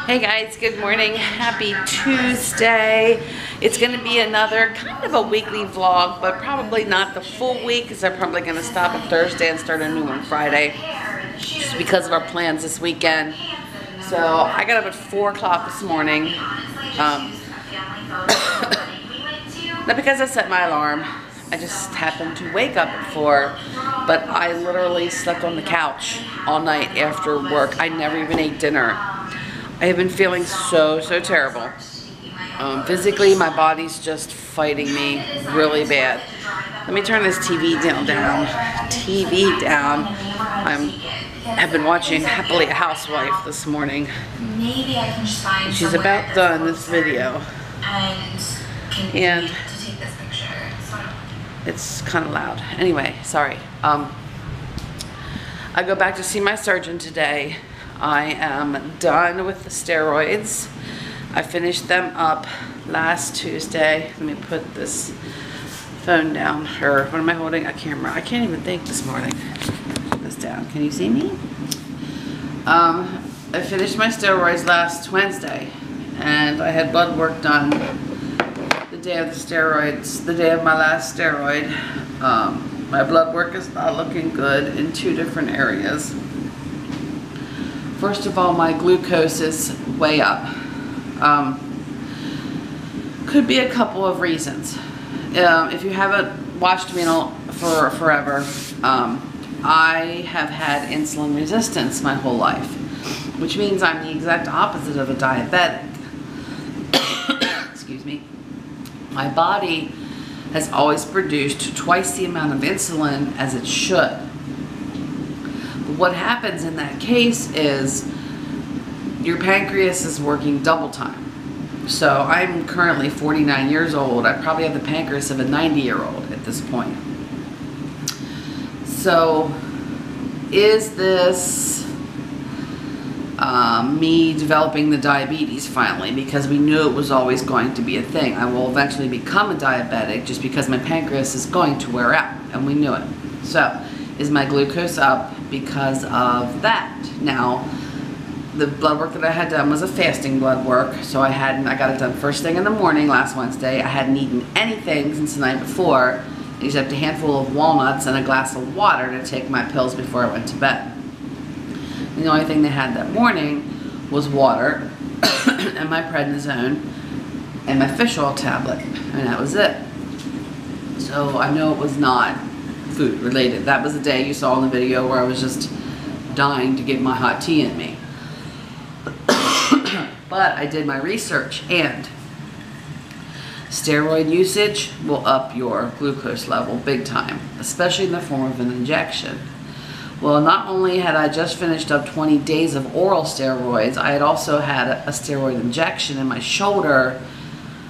Hey guys, good morning. Happy Tuesday. It's going to be another kind of a weekly vlog, but probably not the full week because I'm probably going to stop on Thursday and start a new one Friday just because of our plans this weekend. So I got up at 4 o'clock this morning. Not because I set my alarm. I just happened to wake up at 4, but I literally slept on the couch all night after work. I never even ate dinner. I have been feeling so terrible. Physically, my body's just fighting me really bad. Let me turn this TV down. I've been watching Happily a Housewife this morning. Maybe I can just find She's about done this video. And it's kind of loud. Anyway, sorry. I go back to see my surgeon today. I am done with the steroids. I finished them up last Tuesday. Let me put this phone down. Or what am I holding? A camera. I can't even think this morning. Put this down. Can you see me? I finished my steroids last Wednesday, and I had blood work done the day of the steroids, the day of my last steroid. My blood work is not looking good in 2 different areas. First of all, my glucose is way up. Could be a couple of reasons. If you haven't watched me for forever, I have had insulin resistance my whole life, which means I'm the exact opposite of a diabetic. Excuse me. My body has always produced twice the amount of insulin as it should. What happens in that case is your pancreas is working double time. So I'm currently 49 years old. I probably have the pancreas of a 90-year-old at this point. So is this me developing the diabetes finally? Because we knew it was always going to be a thing. I will eventually become a diabetic just because my pancreas is going to wear out, and we knew it. So is my glucose up because of that? Now, the blood work that I had done was a fasting blood work, so I got it done first thing in the morning last Wednesday. I hadn't eaten anything since the night before, except a handful of walnuts and a glass of water to take my pills before I went to bed. And the only thing they had that morning was water and my prednisone and my fish oil tablet, and that was it. So I know it was not food related. That was the day you saw in the video where I was just dying to get my hot tea in me. But I did my research, and steroid usage will up your glucose level big time, especially in the form of an injection. Well, not only had I just finished up 20 days of oral steroids, I had also had a steroid injection in my shoulder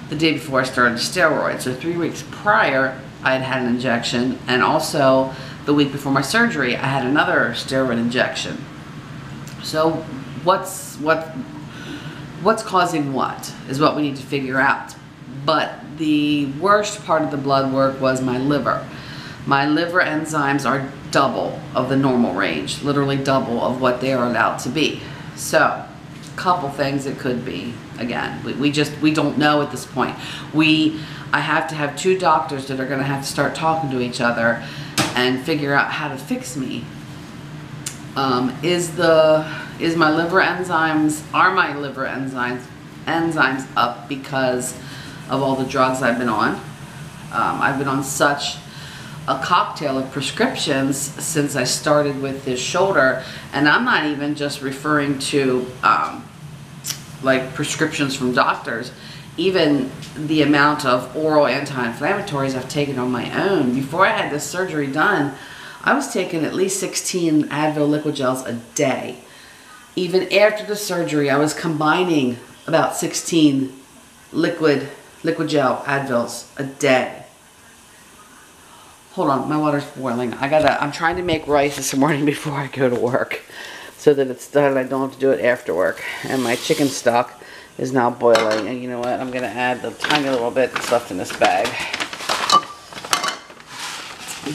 the day before I started steroids. So 3 weeks prior, I had had an injection, and also the week before my surgery, I had another steroid injection. So what's causing what is what we need to figure out. But the worst part of the blood work was my liver. My liver enzymes are double of the normal range, literally double of what they are allowed to be. So, a couple things it could be. Again, we don't know at this point. I have to have 2 doctors that are going to have to start talking to each other and figure out how to fix me. Are my liver enzymes up because of all the drugs I've been on? I've been on such a cocktail of prescriptions since I started with this shoulder, and I'm not even just referring to like prescriptions from doctors. Even the amount of oral anti-inflammatories I've taken on my own. Before I had this surgery done, I was taking at least 16 Advil liquid gels a day. Even after the surgery, I was combining about 16 liquid gel Advils a day. Hold on, my water's boiling. I'm trying to make rice this morning before I go to work so that it's done and I don't have to do it after work. And my chicken stock is now boiling, and you know what? I'm gonna add the tiny little bit that's left in this bag.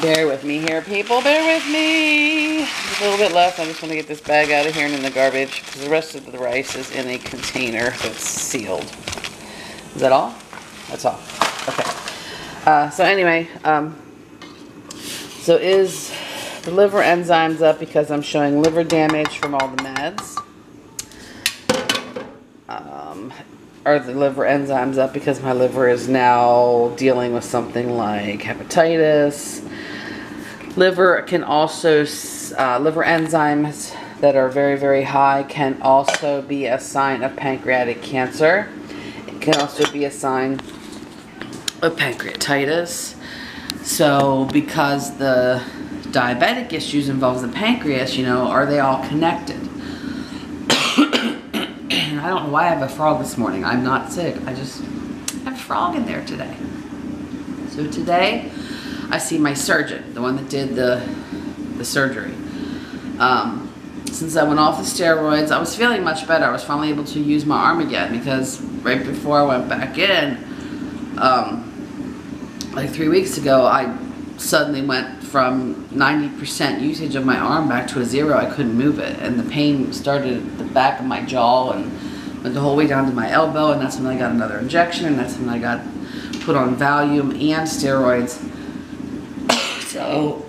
Bear with me here, people. Bear with me. There's a little bit left. I just want to get this bag out of here and in the garbage because the rest of the rice is in a container that's sealed. Is that all? That's all. Okay. So anyway, so is the liver enzymes up because I'm showing liver damage from all the meds? Are the liver enzymes up because my liver is now dealing with something like hepatitis? Liver can also, liver enzymes that are very, very high can also be a sign of pancreatic cancer. It can also be a sign of pancreatitis. So because the diabetic issues involves the pancreas, you know, are they all connected? I don't know why I have a frog this morning. I'm not sick. I just have a frog in there today. So today, I see my surgeon, the one that did the surgery. Since I went off the steroids, I was feeling much better. I was finally able to use my arm again because right before I went back in, like 3 weeks ago, I suddenly went from 90% usage of my arm back to a 0. I couldn't move it, and the pain started at the back of my jaw and went the whole way down to my elbow, and that's when I got another injection, and that's when I got put on Valium and steroids. So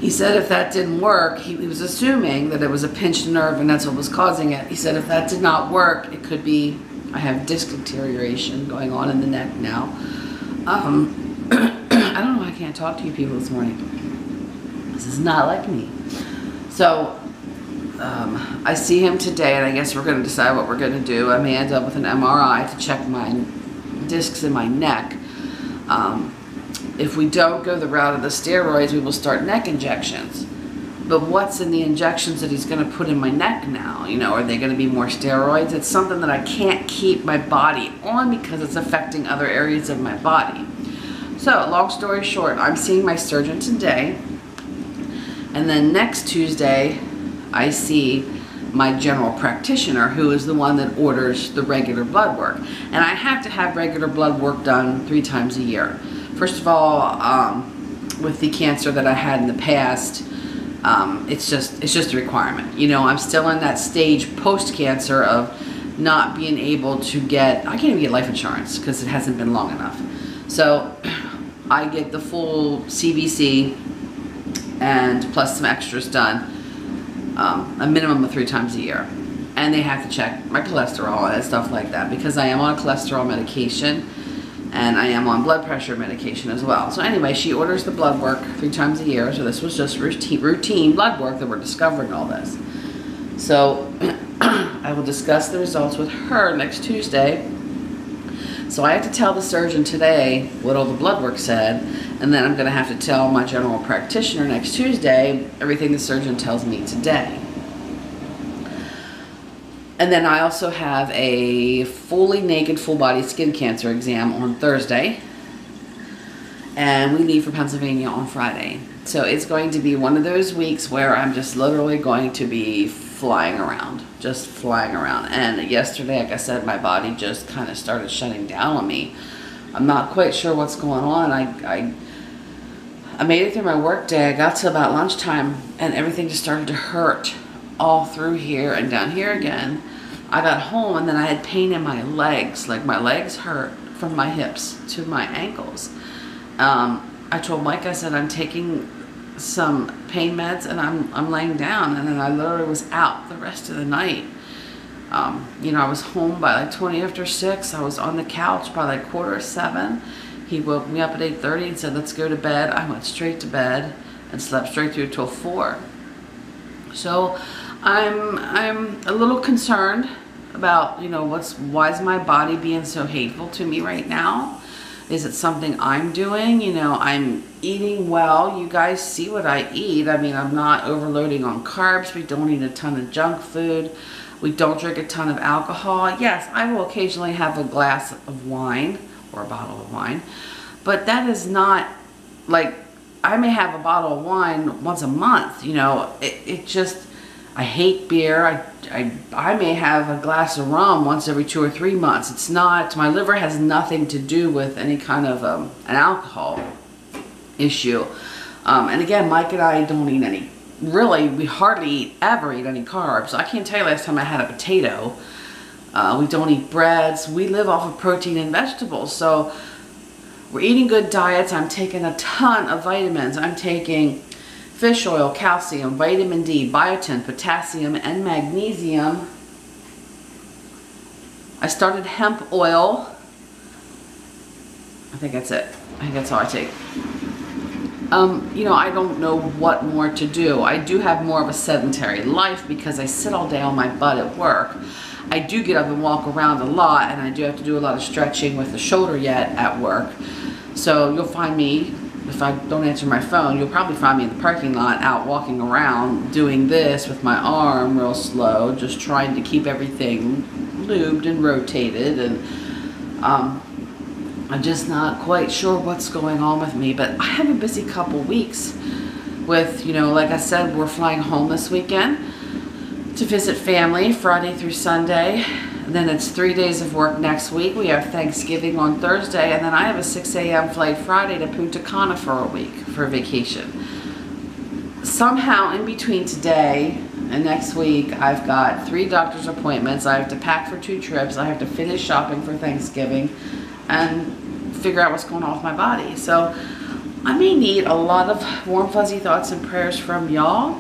he said if that didn't work, he was assuming that it was a pinched nerve and that's what was causing it. He said if that did not work, it could be I have disc deterioration going on in the neck now. I don't know why I can't talk to you people this morning. This is not like me. So I see him today, and I guess we're going to decide what we're going to do. I may end up with an MRI to check my discs in my neck. If we don't go the route of the steroids, we will start neck injections. But what's in the injections that he's going to put in my neck now? You know, are they going to be more steroids? It's something that I can't keep my body on because it's affecting other areas of my body. So, long story short, I'm seeing my surgeon today. And then next Tuesday, I see my general practitioner, who is the one that orders the regular blood work. And I have to have regular blood work done 3 times a year. First of all, with the cancer that I had in the past, it's just a requirement. You know, I'm still in that stage post-cancer of not being able to get, I can't even get life insurance because it hasn't been long enough. So I get the full CBC and plus some extras done, a minimum of 3 times a year. And they have to check my cholesterol and stuff like that because I am on a cholesterol medication and I am on blood pressure medication as well. So anyway, she orders the blood work 3 times a year. So this was just routine blood work that we're discovering all this. So I will discuss the results with her next Tuesday. So I have to tell the surgeon today what all the blood work said, and then I'm going to have to tell my general practitioner next Tuesday everything the surgeon tells me today. And then I also have a fully naked, full body skin cancer exam on Thursday. And we leave for Pennsylvania on Friday. So it's going to be one of those weeks where I'm just literally going to be flying around. Just flying around. And yesterday, like I said, my body just kind of started shutting down on me. I'm not quite sure what's going on. I made it through my work day. I got to about lunchtime and everything just started to hurt all through here and down here again. I got home and then I had pain in my legs. Like my legs hurt from my hips to my ankles. I told Mike, I said, I'm taking some pain meds and I'm laying down, and then I literally was out the rest of the night. You know, I was home by like 20 after 6. I was on the couch by like 6:45. He woke me up at 8:30 and said, let's go to bed. I went straight to bed and slept straight through till 4. So I'm a little concerned about, you know, why is my body being so hateful to me right now? Is it something I'm doing? You know, I'm eating well. You guys see what I eat. I mean, I'm not overloading on carbs. We don't eat a ton of junk food. We don't drink a ton of alcohol. Yes, I will occasionally have a glass of wine or a bottle of wine, but that is not like, I may have a bottle of wine once a month. You know, it just, I hate beer. I may have a glass of rum once every 2 or 3 months. It's not, my liver has nothing to do with any kind of an alcohol issue. And again, Mike and I don't eat any, really, we hardly ever eat any carbs. I can't tell you last time I had a potato. We don't eat breads. We live off of protein and vegetables. So we're eating good diets. I'm taking a ton of vitamins. I'm taking fish oil, calcium, vitamin D, biotin, potassium, and magnesium. I started hemp oil. I think that's it. I think that's all I take. You know, I don't know what more to do. I do have more of a sedentary life because I sit all day on my butt at work. I do get up and walk around a lot, and I do have to do a lot of stretching with the shoulder yet at work. So you'll find me, if I don't answer my phone, you'll probably find me in the parking lot out walking around doing this with my arm real slow, just trying to keep everything lubed and rotated. And I'm just not quite sure what's going on with me, but I have a busy couple weeks with, you know, like I said, we're flying home this weekend to visit family Friday through Sunday. And then it's 3 days of work next week. We have Thanksgiving on Thursday, and then I have a 6 a.m. flight Friday to Punta Cana for a week for vacation. Somehow in between today and next week, I've got 3 doctor's appointments. I have to pack for 2 trips. I have to finish shopping for Thanksgiving and figure out what's going on with my body. So I may need a lot of warm fuzzy thoughts and prayers from y'all,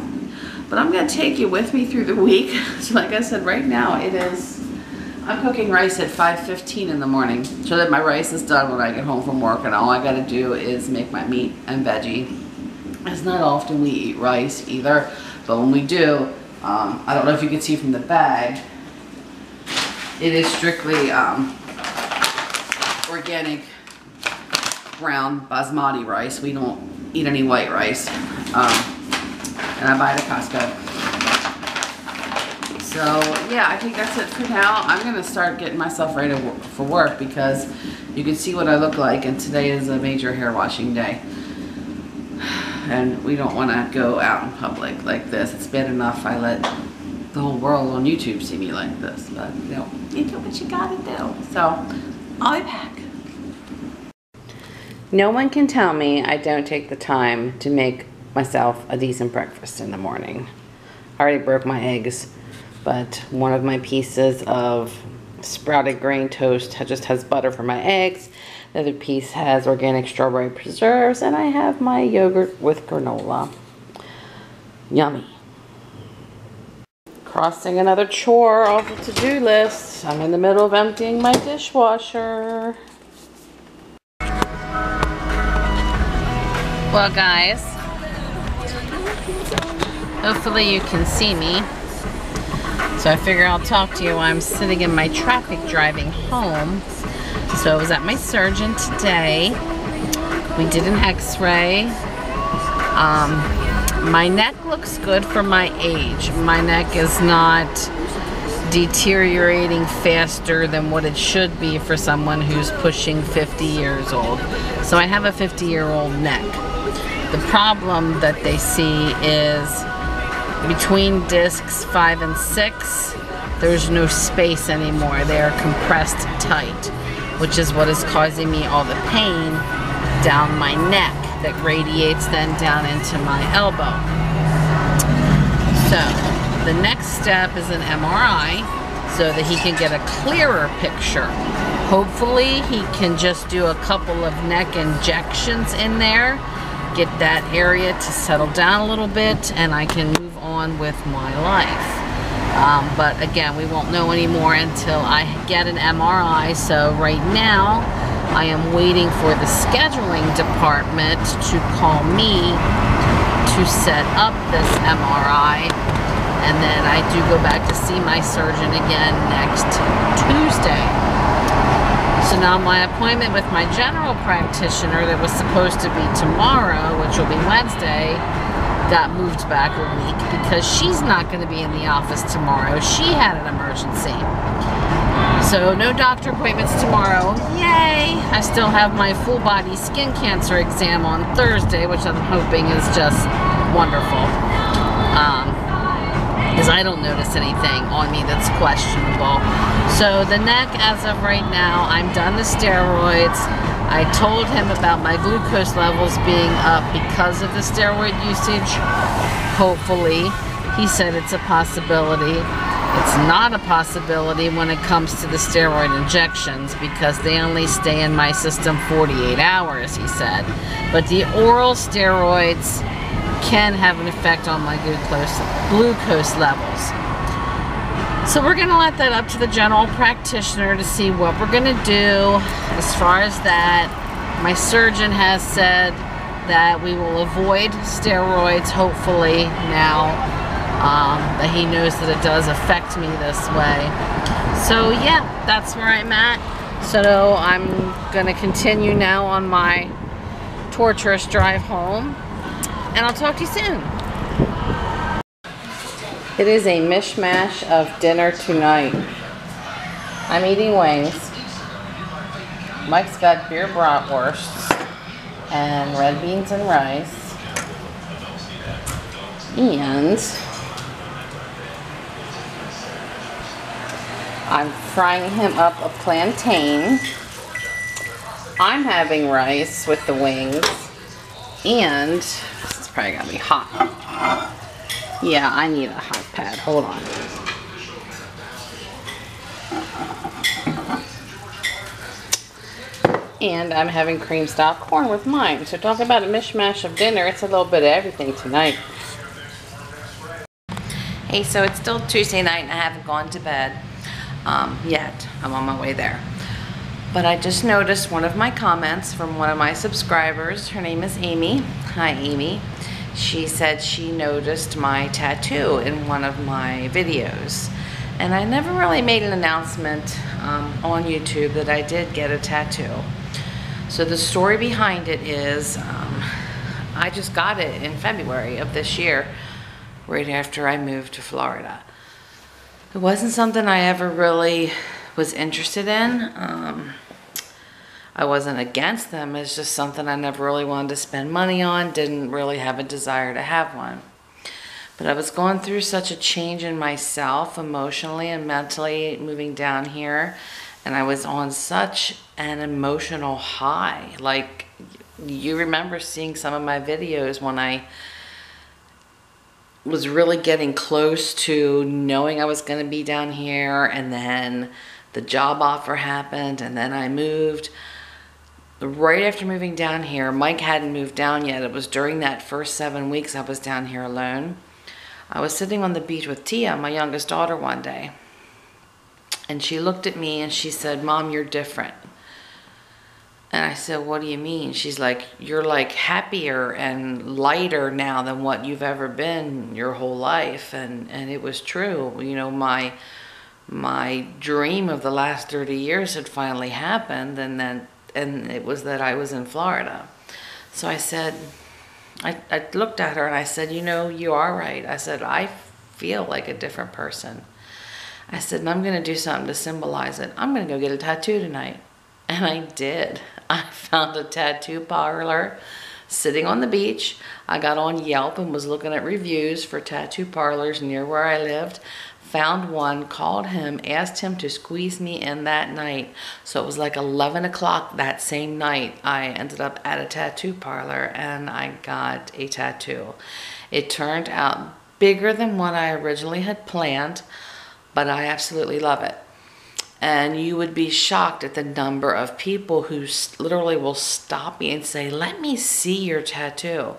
but I'm gonna take you with me through the week. So like I said, right now I'm cooking rice at 5:15 in the morning so that my rice is done when I get home from work, and all I gotta do is make my meat and veggie. It's not often we eat rice either, but when we do, I don't know if you can see from the bag, it is strictly organic brown basmati rice. We don't eat any white rice, and I buy it at Costco. So yeah, I think that's it for now. I'm gonna start getting myself ready for work because you can see what I look like, and today is a major hair washing day. And we don't wanna go out in public like this. It's bad enough I let the whole world on YouTube see me like this, but you know, you do what you gotta do. So I'll be back. No one can tell me I don't take the time to make myself a decent breakfast in the morning. I already broke my eggs, but one of my pieces of sprouted grain toast just has butter for my eggs. The other piece has organic strawberry preserves, and I have my yogurt with granola. Yummy. Crossing another chore off the to-do list. I'm in the middle of emptying my dishwasher. Well guys, hopefully you can see me. So I figure I'll talk to you while I'm sitting in my traffic driving home. So I was at my surgeon today. We did an x-ray. My neck looks good for my age. My neck is not deteriorating faster than what it should be for someone who's pushing 50 years old. So I have a 50-year-old neck. The problem that they see is between discs 5 and 6, there's no space anymore. They are compressed tight, which is what is causing me all the pain down my neck that radiates then down into my elbow. So the next step is an MRI so that he can get a clearer picture. Hopefully he can just do a couple of neck injections in there, get that area to settle down a little bit, and I can move on with my life. But again, we won't know anymore until I get an MRI. So right now I am waiting for the scheduling department to call me to set up this MRI, and then I do go back to see my surgeon again next Tuesday. So now my appointment with my general practitioner that was supposed to be tomorrow, which will be Wednesday, got moved back a week because she's not going to be in the office tomorrow. She had an emergency. So no doctor appointments tomorrow. Yay! I still have my full body skin cancer exam on Thursday, which I'm hoping is just wonderful. because I don't notice anything on me that's questionable. So the neck, as of right now, I'm done the steroids. I told him about my glucose levels being up because of the steroid usage. Hopefully. He said it's a possibility. It's not a possibility when it comes to the steroid injections because they only stay in my system 48 hours, he said. But the oral steroids can have an effect on my glucose levels. So we're going to let that up to the general practitioner to see what we're going to do as far as that. My surgeon has said that we will avoid steroids, hopefully, now that he knows that it does affect me this way. So yeah, that's where I'm at. So I'm going to continue now on my torturous drive home, and I'll talk to you soon. It is a mishmash of dinner tonight. I'm eating wings. Mike's got beer bratwursts and red beans and rice. And I'm frying him up a plantain. I'm having rice with the wings. And this is probably gonna be hot. Yeah, I need a hot pad. Hold on. And I'm having cream style corn with mine. So talk about a mishmash of dinner. It's a little bit of everything tonight. Hey, so it's still Tuesday night and I haven't gone to bed yet. I'm on my way there. But I just noticed one of my comments from one of my subscribers. Her name is Amy. Hi, Amy. She said she noticed my tattoo in one of my videos. And I never really made an announcement on YouTube that I did get a tattoo. So the story behind it is I just got it in February of this year, right after I moved to Florida. It wasn't something I ever really was interested in. I wasn't against them. It's just something I never really wanted to spend money on. Didn't really have a desire to have one. But I was going through such a change in myself emotionally and mentally moving down here. And I was on such an emotional high. Like, you remember seeing some of my videos when I was really getting close to knowing I was going to be down here, and then the job offer happened, and then I moved. Right after moving down here, Mike hadn't moved down yet. It was during that first 7 weeks I was down here alone. I was sitting on the beach with Tia, my youngest daughter, one day. And she looked at me and she said, "Mom, you're different." And I said, "What do you mean?" She's like, "You're like happier and lighter now than what you've ever been your whole life." And it was true. You know, my dream of the last 30 years had finally happened, and it was that I was in Florida. So I said, I looked at her and I said, "You know, you are right." I said, "I feel like a different person." I said, "And I'm going to do something to symbolize it. I'm going to go get a tattoo tonight." And I did. I found a tattoo parlor sitting on the beach. I got on Yelp and was looking at reviews for tattoo parlors near where I lived. Found one, called him, asked him to squeeze me in that night. So it was like 11 o'clock that same night. I ended up at a tattoo parlor and I got a tattoo. It turned out bigger than what I originally had planned, but I absolutely love it. And you would be shocked at the number of people who literally will stop me and say, "Let me see your tattoo."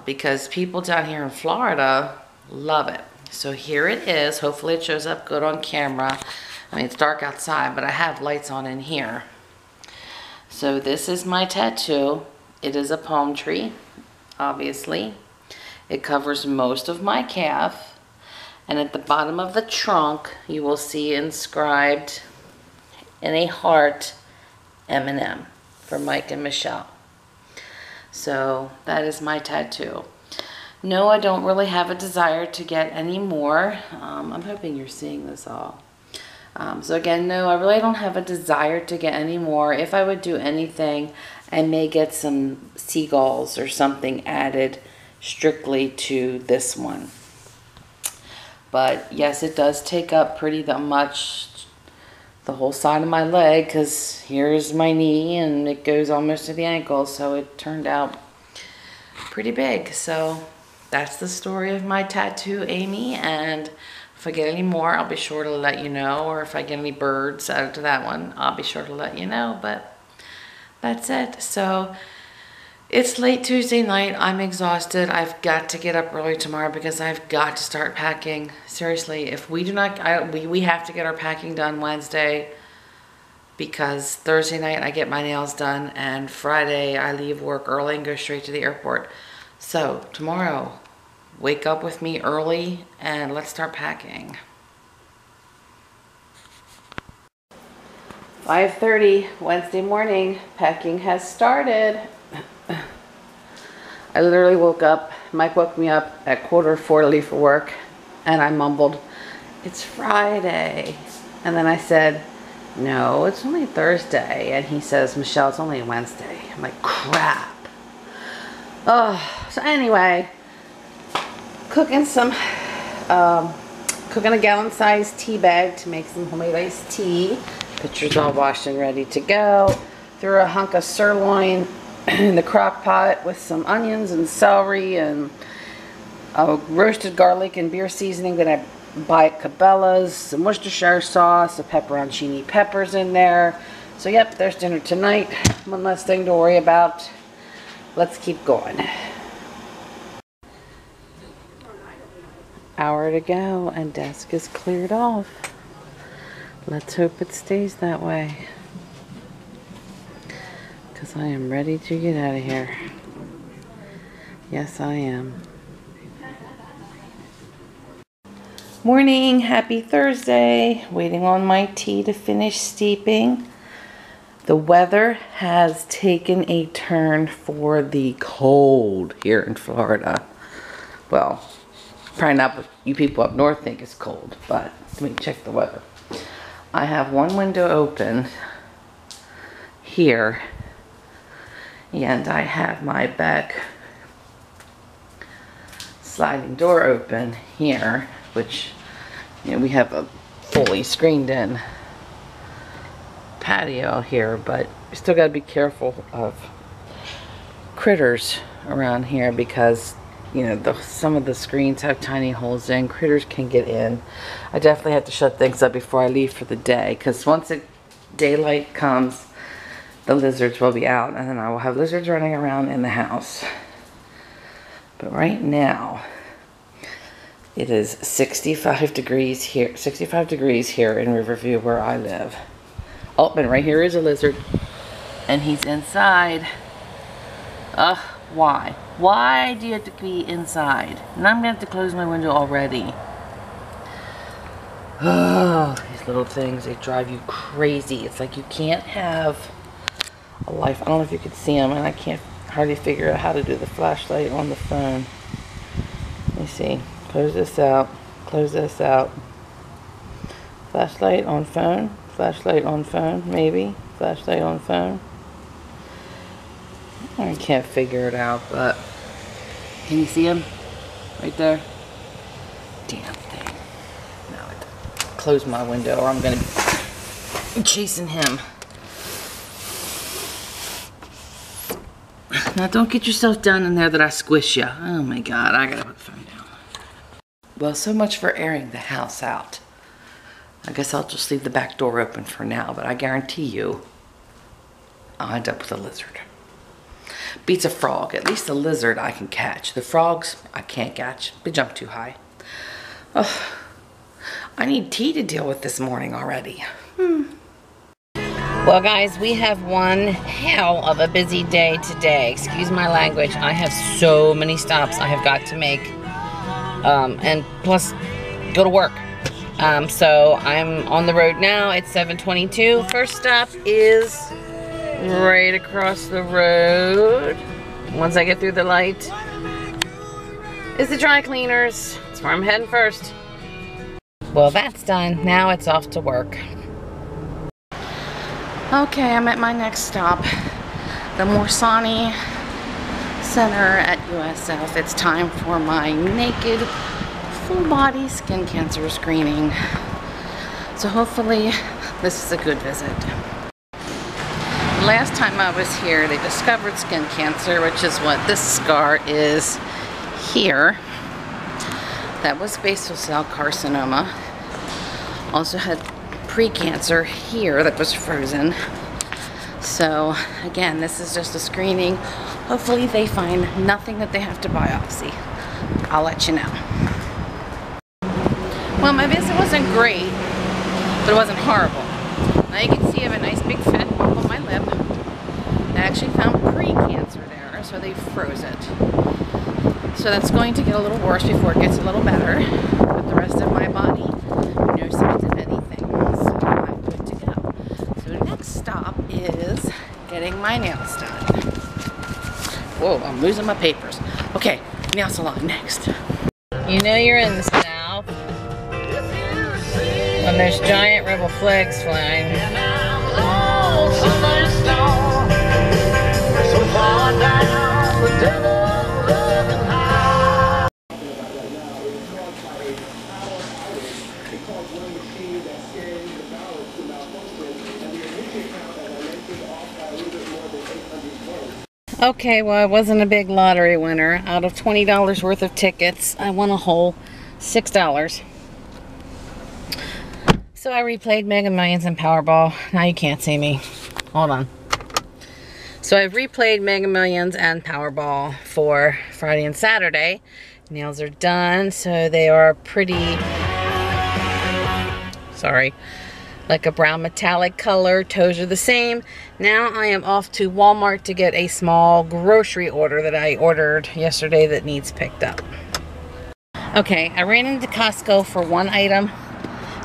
Because people down here in Florida love it. So here it is. Hopefully it shows up good on camera. I mean, it's dark outside, but I have lights on in here. So this is my tattoo. It is a palm tree, obviously. It covers most of my calf. And at the bottom of the trunk, you will see inscribed in a heart, M&M, for Mike and Michelle. So that is my tattoo. No, I don't really have a desire to get any more. I'm hoping you're seeing this all. So again, no, I really don't have a desire to get any more. If I would do anything, I may get some seagulls or something added strictly to this one. But yes, it does take up pretty much the whole side of my leg, because here's my knee and it goes almost to the ankle, so it turned out pretty big. So that's the story of my tattoo, Amy, and if I get any more, I'll be sure to let you know, or if I get any birds added to that one, I'll be sure to let you know. But that's it. So it's late Tuesday night. I'm exhausted. I've got to get up early tomorrow because I've got to start packing. Seriously, if we do not, we have to get our packing done Wednesday, because Thursday night I get my nails done and Friday I leave work early and go straight to the airport. So tomorrow, wake up with me early and let's start packing. 5:30 Wednesday morning, packing has started. I literally woke up, Mike woke me up at 3:45 to leave for work, and I mumbled, "It's Friday." And then I said, "No, it's only Thursday." And he says, "Michelle, it's only Wednesday." I'm like, crap. Oh, so anyway, cooking a gallon-sized tea bag to make some homemade iced tea. Pitcher's all washed and ready to go. Threw a hunk of sirloin in the crock pot with some onions and celery and roasted garlic and beer seasoning that I buy at Cabela's, some Worcestershire sauce, a pepperoncini peppers in there. So yep, there's dinner tonight. One less thing to worry about. Let's keep going. Hour to go and desk is cleared off. Let's hope it stays that way, because I am ready to get out of here. Yes, I am. Morning, happy Thursday. Waiting on my tea to finish steeping. The weather has taken a turn for the cold here in Florida. Well, probably not what you people up north think is cold, but let me check the weather. I have one window open here, and I have my back sliding door open here, which, you know, we have a fully screened in patio here, but we still got to be careful of critters around here, because you know, some of the screens have tiny holes in. Critters can get in. I definitely have to shut things up before I leave for the day, because once daylight comes, the lizards will be out, and then I will have lizards running around in the house. But right now, it is 65 degrees here. 65 degrees here in Riverview where I live. Oh, and right here is a lizard, and he's inside. Ugh, why? Why do you have to be inside? And I'm going to have to close my window already. Oh, these little things, they drive you crazy. It's like you can't have a life. I don't know if you could see them, and I can't hardly figure out how to do the flashlight on the phone. Let me see. Close this out. Close this out. Flashlight on phone. Flashlight on phone, maybe. Flashlight on phone. I can't figure it out, but can you see him? Right there? Damn thing. No, I close my window or I'm gonna be chasing him. Now don't get yourself down in there that I squish you. Oh my God, I gotta put the phone down. Well, so much for airing the house out. I guess I'll just leave the back door open for now, but I guarantee you I'll end up with a lizard. Beats a frog. At least the lizard I can catch. The frogs I can't catch. They jump too high. Oh, I need tea to deal with this morning already. Well, guys, we have one hell of a busy day today. Excuse my language. I have so many stops I have got to make. And plus, go to work. So I'm on the road now. It's 7:22. First stop is right across the road. Once I get through the light is the dry cleaners. That's where I'm heading first. Well, that's done. Now it's off to work. Okay, I'm at my next stop, the Morsani Center at USF. It's time for my naked full body skin cancer screening. So hopefully this is a good visit. Last time I was here, they discovered skin cancer, which is what this scar is here. That was basal cell carcinoma. Also had pre-cancer here that was frozen. So again, this is just a screening. Hopefully they find nothing that they have to biopsy. I'll let you know. Well, my visit wasn't great, but it wasn't horrible. Now you can see I have a nice big fat bump on my lip. They actually found pre-cancer there, so they froze it. So that's going to get a little worse before it gets a little better. But the rest of my body, no signs of anything. So I'm good to go. So the next stop is getting my nails done. Whoa, I'm losing my papers. Okay, nail salon next. You know you're in the South when there's giant rebel flags flying. Okay, well, I wasn't a big lottery winner. Out of $20 worth of tickets, I won a whole $6. So I replayed Mega Millions and Powerball. Now you can't see me. Hold on. So I've replayed Mega Millions and Powerball for Friday and Saturday. Nails are done, so they are pretty, sorry, like a brown metallic color. Toes are the same. Now I am off to Walmart to get a small grocery order that I ordered yesterday that needs picked up. Okay, I ran into Costco for one item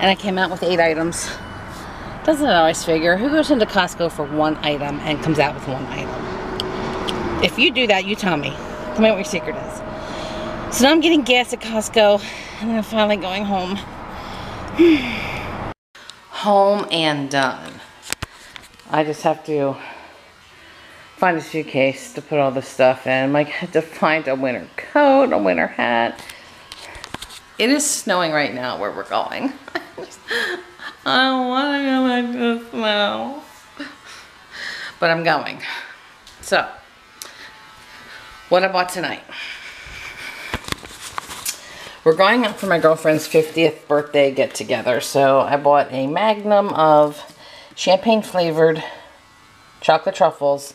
and I came out with 8 items. Doesn't it always figure? Who goes into Costco for one item and comes out with one item? If you do that, you tell me. Tell me what your secret is. So now I'm getting gas at Costco and I'm finally going home. Home and done. I just have to find a suitcase to put all this stuff in. I might have to find a winter coat, a winter hat. It is snowing right now where we're going. I don't want to go back to the snow. But I'm going. So, what I bought tonight. We're going out for my girlfriend's 50th birthday get-together. So I bought a magnum of champagne flavored chocolate truffles.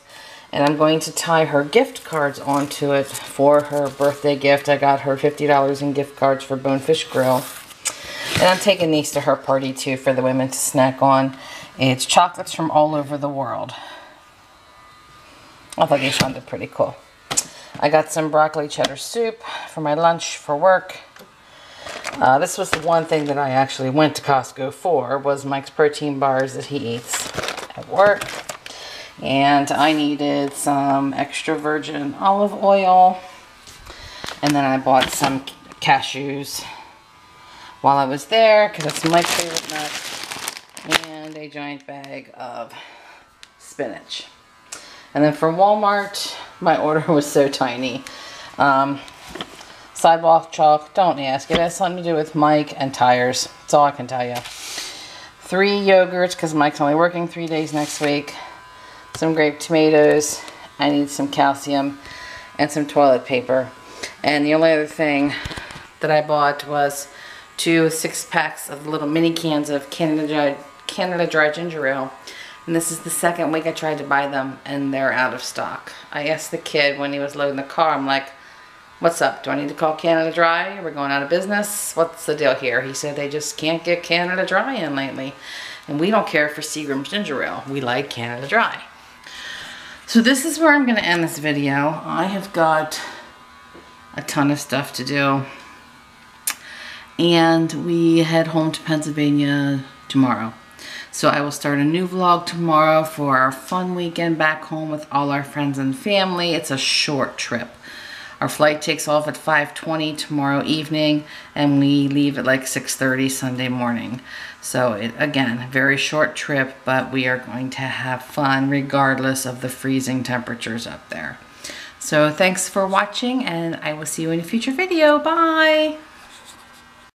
And I'm going to tie her gift cards onto it for her birthday gift. I got her $50 in gift cards for Bonefish Grill. And I'm taking these to her party too for the women to snack on. It's chocolates from all over the world. I thought these sounded pretty cool. I got some broccoli cheddar soup for my lunch for work. This was the one thing that I actually went to Costco for, was Mike's protein bars that he eats at work. And I needed some extra virgin olive oil. And then I bought some cashews while I was there, because that's my favorite nut. And a giant bag of spinach. And then for Walmart, my order was so tiny. Sidewalk chalk, don't ask. It has something to do with Mike and tires. That's all I can tell you. 3 yogurts, because Mike's only working 3 days next week. Some grape tomatoes. I need some calcium and some toilet paper. And the only other thing that I bought was 2 6-packs of little mini cans of Canada Dry Ginger Ale. And this is the second week I tried to buy them and they're out of stock. I asked the kid when he was loading the car, I'm like, what's up? Do I need to call Canada Dry? We're going out of business? What's the deal here? He said they just can't get Canada Dry in lately. And we don't care for Seagram's Ginger Ale. We like Canada Dry. So this is where I'm going to end this video. I have got a ton of stuff to do. And we head home to Pennsylvania tomorrow. So I will start a new vlog tomorrow for our fun weekend back home with all our friends and family. It's a short trip. Our flight takes off at 5:20 tomorrow evening and we leave at like 6:30 Sunday morning. So again, a very short trip, but we are going to have fun regardless of the freezing temperatures up there. So thanks for watching and I will see you in a future video. Bye!